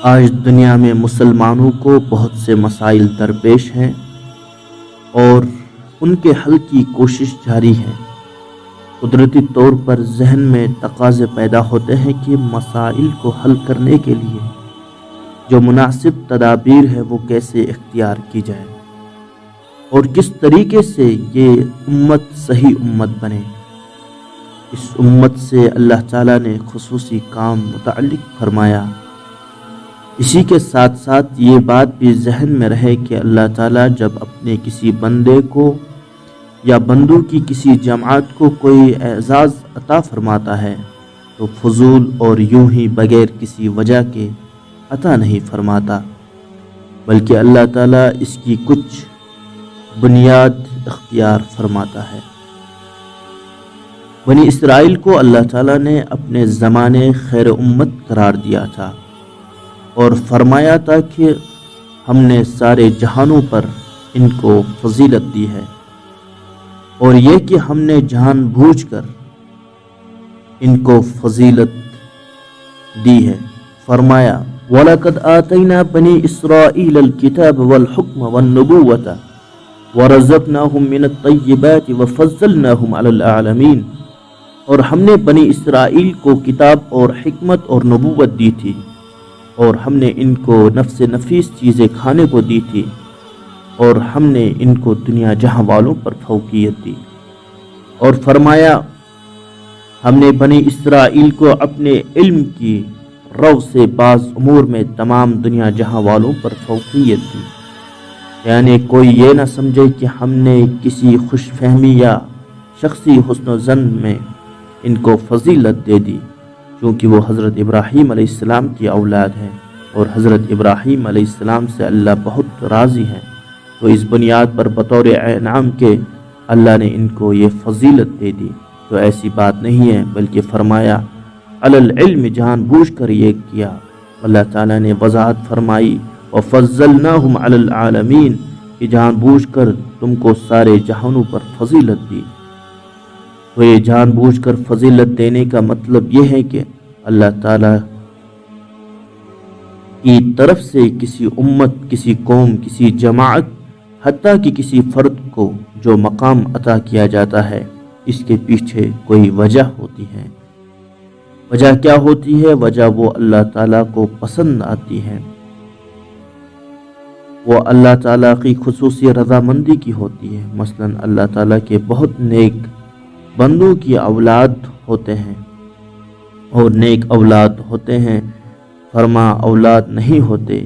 آج دنیا میں مسلمانوں کو بہت سے مسائل درپیش ہیں اور ان کے حل کی کوشش جاری ہے۔ قدرتی طور پر ذہن میں تقاضے پیدا ہوتے ہیں کہ مسائل کو حل کرنے کے لیے جو مناسب تدابیر ہے وہ کیسے اختیار کی جائے اور کس طریقے سے یہ امت صحیح امت بنے۔ اس امت سے اللہ تعالیٰ نے خصوصی کام متعلق فرمایا۔ اسی کے ساتھ ساتھ یہ بات بھی ذہن میں رہے کہ اللہ تعالیٰ جب اپنے کسی بندے کو یا بندوں کی کسی جماعت کو کوئی اعزاز عطا فرماتا ہے تو فضول اور یوں ہی بغیر کسی وجہ کے عطا نہیں فرماتا، بلکہ اللہ تعالیٰ اس کی کچھ بنیاد اختیار فرماتا ہے۔ بنی اسرائیل کو اللہ تعالیٰ نے اپنے زمانے خیر امت قرار دیا تھا اور فرمایا تھا کہ ہم نے سارے جہانوں پر ان کو فضیلت دی ہے، اور یہ کہ ہم نے جان بوجھ کر ان کو فضیلت دی ہے۔ فرمایا وَلَقَدْ آتَيْنَا بَنِي إِسْرَائِيلَ الْكِتَابَ وَالْحُكْمَ وَالنُّبُوَّةَ وَرَزَقْنَاهُمْ مِنَ الطَّيِّبَاتِ وَفَضَّلْنَاهُمْ عَلَى الْعَالَمِينَ، اور ہم نے بنی اسرائیل کو کتاب اور حکمت اور نبوت دی تھی، اور ہم نے ان کو نفس نفیس چیزیں کھانے کو دی تھی، اور ہم نے ان کو دنیا جہاں والوں پر فوقیت دی۔ اور فرمایا ہم نے بنی اسرائیل کو اپنے علم کی رو سے بعض امور میں تمام دنیا جہاں والوں پر فوقیت دی، یعنی کوئی یہ نہ سمجھے کہ ہم نے کسی خوش فہمی یا شخصی حسن و ظن میں ان کو فضیلت دے دی، چونکہ وہ حضرت ابراہیم علیہ السلام کی اولاد ہے اور حضرت ابراہیم علیہ السلام سے اللہ بہت راضی ہے، تو اس بنیاد پر بطور انعام کے اللہ نے ان کو یہ فضیلت دے دی۔ تو ایسی بات نہیں ہے، بلکہ فرمایا علی العلم، جان بوجھ کر یہ کیا۔ اللہ تعالیٰ نے وضاحت فرمائی وَفَضَّلْنَاهُمْ عَلَى الْعَالَمِينَ، کہ جان بوجھ کر تم کو سارے جہانوں پر فضیلت دی۔ تو یہ جان بوجھ کر فضیلت دینے کا مطلب یہ ہے کہ اللہ تعالیٰ کی طرف سے کسی امت، کسی قوم، کسی جماعت، حتیٰ کہ کسی فرد کو جو مقام عطا کیا جاتا ہے، اس کے پیچھے کوئی وجہ ہوتی ہے۔ وجہ کیا ہوتی ہے؟ وجہ وہ اللہ تعالیٰ کو پسند آتی ہے، وہ اللہ تعالیٰ کی خصوصی رضامندی کی ہوتی ہے۔ مثلا اللہ تعالیٰ کے بہت نیک بندوں کی اولاد ہوتے ہیں اور نیک اولاد ہوتے ہیں، فرما اولاد نہیں ہوتے،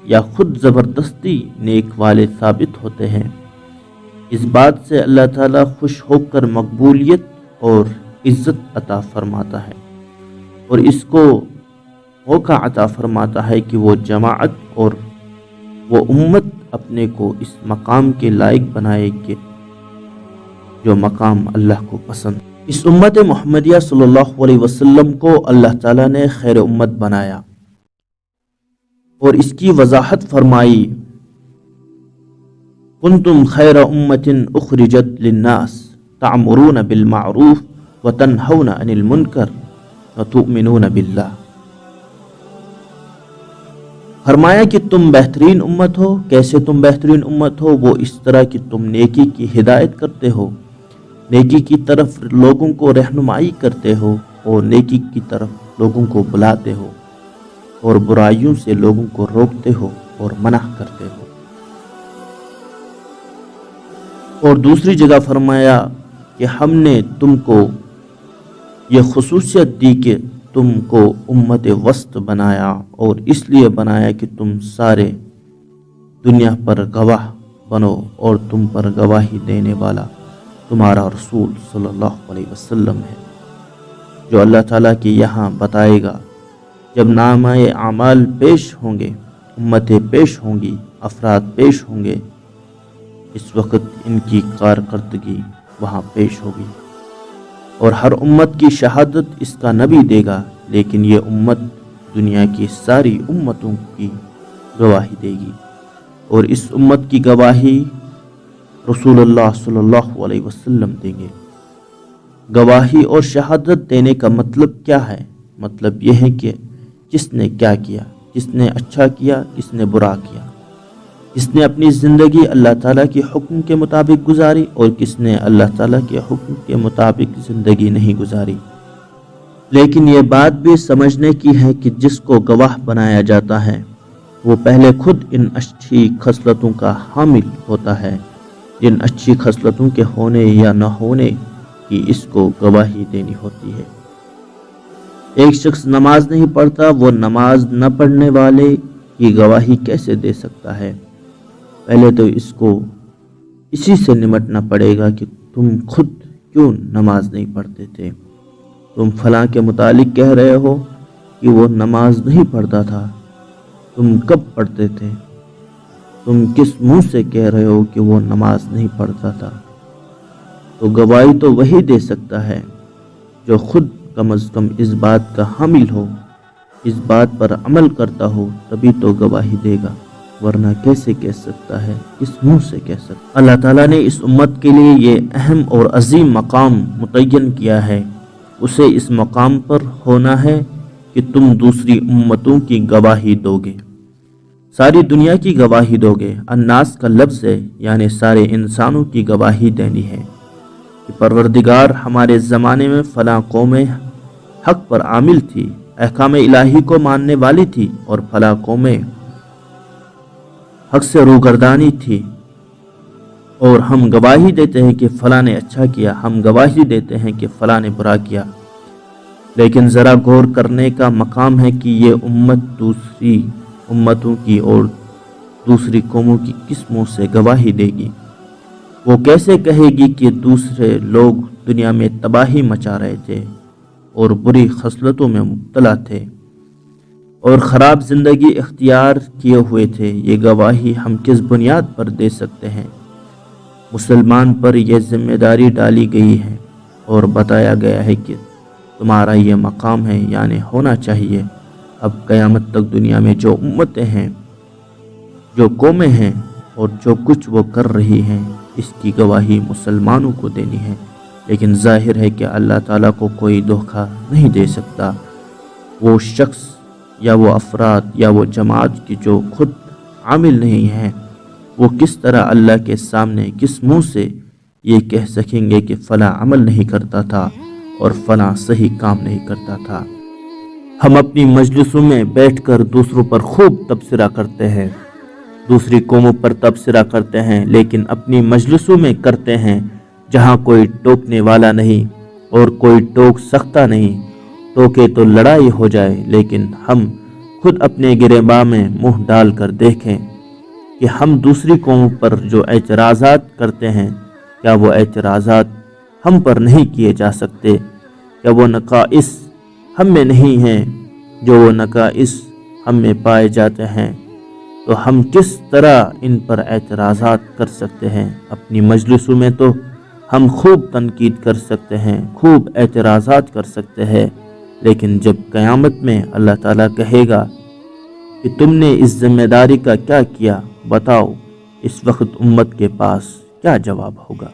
یا خود زبردستی نیک والد ثابت ہوتے ہیں۔ اس بات سے اللہ تعالیٰ خوش ہو کر مقبولیت اور عزت عطا فرماتا ہے، اور اس کو موقع عطا فرماتا ہے کہ وہ جماعت اور وہ امت اپنے کو اس مقام کے لائق بنائے کہ جو مقام اللہ کو پسند۔ اس امت محمدیہ صلی اللہ علیہ وسلم کو اللہ تعالیٰ نے خیر امت بنایا اور اس کی وضاحت فرمائی کنتم خیر امت اخرجت للناس تعمرون بالمعروف وتنہون عن المنکر وتؤمنون باللہ۔ فرمایا کہ تم بہترین امت ہو۔ کیسے تم بہترین امت ہو؟ وہ اس طرح کہ تم نیکی کی ہدایت کرتے ہو، نیکی کی طرف لوگوں کو رہنمائی کرتے ہو، اور نیکی کی طرف لوگوں کو بلاتے ہو، اور برائیوں سے لوگوں کو روکتے ہو اور منع کرتے ہو۔ اور دوسری جگہ فرمایا کہ ہم نے تم کو یہ خصوصیت دی کہ تم کو امت وسط بنایا، اور اس لیے بنایا کہ تم سارے دنیا پر گواہ بنو، اور تم پر گواہی دینے والا تمہارا رسول صلی اللہ علیہ وسلم ہے، جو اللہ تعالیٰ کے یہاں بتائے گا جب نامہ اعمال پیش ہوں گے، امتیں پیش ہوں گی، افراد پیش ہوں گے، اس وقت ان کی کارکردگی وہاں پیش ہوگی، اور ہر امت کی شہادت اس کا نبی دے گا، لیکن یہ امت دنیا کی ساری امتوں کی گواہی دے گی، اور اس امت کی گواہی رسول اللہ صلی اللہ علیہ وسلم دیں گے۔ گواہی اور شہادت دینے کا مطلب کیا ہے؟ مطلب یہ ہے کہ جس نے کیا کیا، کس نے اچھا کیا, کس نے برا کیا, کس نے اپنی زندگی اللہ تعالیٰ کے حکم کے مطابق گزاری اور کس نے اللہ تعالیٰ کے حکم کے مطابق زندگی نہیں گزاری. لیکن یہ بات بھی سمجھنے کی ہے کہ جس کو گواہ بنایا جاتا ہے وہ پہلے خود ان اچھی خصلتوں کا حامل ہوتا ہے جن اچھی خصلتوں کے ہونے یا نہ ہونے کی اس کو گواہی دینی ہوتی ہے. ایک شخص نماز نہیں پڑھتا, وہ نماز نہ پڑھنے والے کی گواہی کیسے دے سکتا ہے؟ پہلے تو اس کو اسی سے نمٹنا پڑے گا کہ تم خود کیوں نماز نہیں پڑھتے تھے. تم فلاں کے متعلق کہہ رہے ہو کہ وہ نماز نہیں پڑھتا تھا, تم کب پڑھتے تھے؟ تم کس منہ سے کہہ رہے ہو کہ وہ نماز نہیں پڑھتا تھا؟ تو گواہی تو وہی دے سکتا ہے جو خود کم از کم اس بات کا حامل ہو, اس بات پر عمل کرتا ہو, تبھی تو گواہی دے گا, ورنہ کیسے کہہ سکتا ہے, کس منہ سے کہہ سکتا ہے؟ اللہ تعالیٰ نے اس امت کے لیے یہ اہم اور عظیم مقام متعین کیا ہے. اسے اس مقام پر ہونا ہے کہ تم دوسری امتوں کی گواہی دو گے, ساری دنیا کی گواہی دو گے. الناس کا لفظ ہے, یعنی سارے انسانوں کی گواہی دینی ہے کہ پروردگار ہمارے زمانے میں فلاں قومیں حق پر عامل تھی, احکام الہی کو ماننے والی تھی, اور فلاں قومیں حق سے روگردانی تھی, اور ہم گواہی دیتے ہیں کہ فلاں نے اچھا کیا, ہم گواہی دیتے ہیں کہ فلاں نے برا کیا. لیکن ذرا غور کرنے کا مقام ہے کہ یہ امت دوسری امتوں کی اور دوسری قوموں کی کس منہ سے گواہی دے گی؟ وہ کیسے کہے گی کہ دوسرے لوگ دنیا میں تباہی مچا رہے تھے اور بری خصلتوں میں مبتلا تھے اور خراب زندگی اختیار کیے ہوئے تھے؟ یہ گواہی ہم کس بنیاد پر دے سکتے ہیں؟ مسلمان پر یہ ذمہ داری ڈالی گئی ہے اور بتایا گیا ہے کہ تمہارا یہ مقام ہے, یعنی ہونا چاہیے. اب قیامت تک دنیا میں جو امتیں ہیں, جو قومیں ہیں اور جو کچھ وہ کر رہی ہیں, اس کی گواہی مسلمانوں کو دینی ہے. لیکن ظاہر ہے کہ اللہ تعالیٰ کو کوئی دھوکہ نہیں دے سکتا. وہ شخص یا وہ افراد یا وہ جماعت کی جو خود عامل نہیں ہیں, وہ کس طرح اللہ کے سامنے کس منہ سے یہ کہہ سکیں گے کہ فلاں عمل نہیں کرتا تھا اور فلاں صحیح کام نہیں کرتا تھا؟ ہم اپنی مجلسوں میں بیٹھ کر دوسروں پر خوب تبصرہ کرتے ہیں, دوسری قوموں پر تبصرہ کرتے ہیں, لیکن اپنی مجلسوں میں کرتے ہیں جہاں کوئی ٹوکنے والا نہیں اور کوئی ٹوک سکتا نہیں. ٹوکے تو لڑائی ہو جائے, لیکن ہم خود اپنے گریباں میں منہ ڈال کر دیکھیں کہ ہم دوسری قوموں پر جو اعتراضات کرتے ہیں, کیا وہ اعتراضات ہم پر نہیں کیے جا سکتے؟ کیا وہ نقائص ہم میں نہیں ہیں جو وہ نقائص ہم میں پائے جاتے ہیں؟ تو ہم کس طرح ان پر اعتراضات کر سکتے ہیں؟ اپنی مجلسوں میں تو ہم خوب تنقید کر سکتے ہیں, خوب اعتراضات کر سکتے ہیں, لیکن جب قیامت میں اللہ تعالیٰ کہے گا کہ تم نے اس ذمہ داری کا کیا کیا, بتاؤ, اس وقت امت کے پاس کیا جواب ہوگا؟